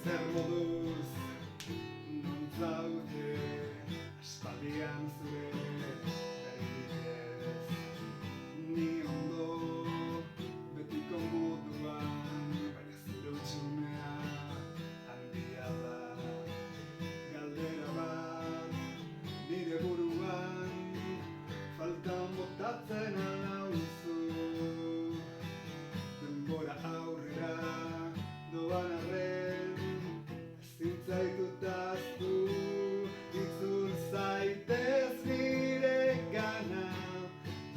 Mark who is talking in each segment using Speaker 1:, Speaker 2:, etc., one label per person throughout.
Speaker 1: Zer moduz non zaude aspaldian zure berririk ez. Ni ondo betiko moduan, baina zure hutsunea handia da. Galdera bat nire buruan faltan botatzen alauzu. Denbora aurrera doan arren ezin zaitut ahaztu. Itzul zaitez niregana,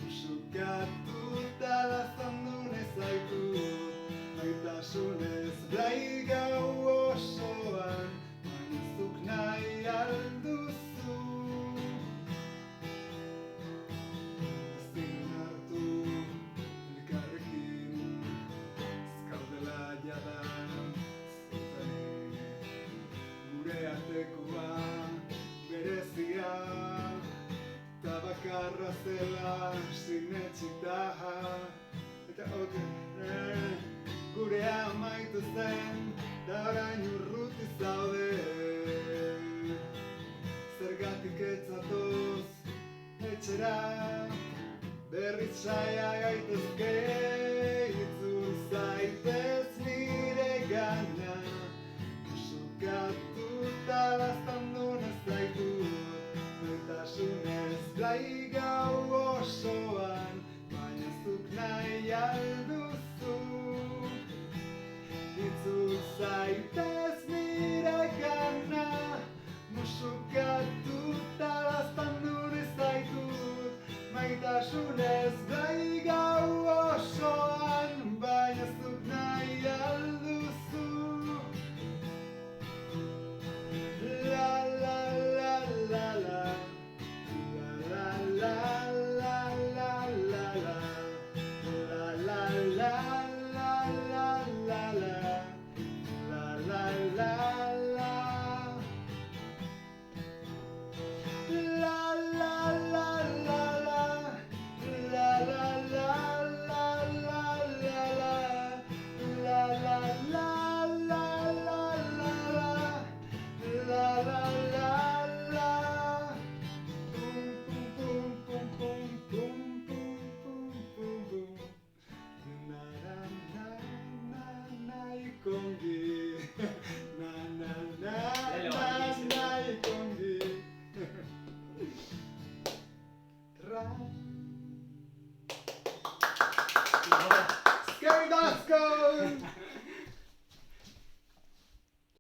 Speaker 1: musukatuta laztandu nezaitut. Maitasunez blai gau osoan, baina zuk nahi alduzu. Ezin hartu elkarrekin, ez gaudela jada zuzenik. Gure artekoa berezia, eta bakarra zela sinetsita. Eta gurea amaitu zen, da orain urruti zaude. Zergatik ez zatoz etxera, berriz saia gaitezke. Itzul zaitez niregana, musukatuta laztandu nezaitut. Maitasunez blai gau osoan, baina zuk nahi alduzu. Itzul zaitez niregana, musukatuta laztandu nezaitut. Maitasunez blai gau osoan, baina zuk nahi alduzu. La la la la la, la la la la la la, la la la la la la la, la la la la. La la la la la, la la la la la la la, la la la la la la la, la la la la. Pum pum pum pum pum pum pum pum pum. Na na na na na ikongi, na na na na na ikongi. Scary Dasco!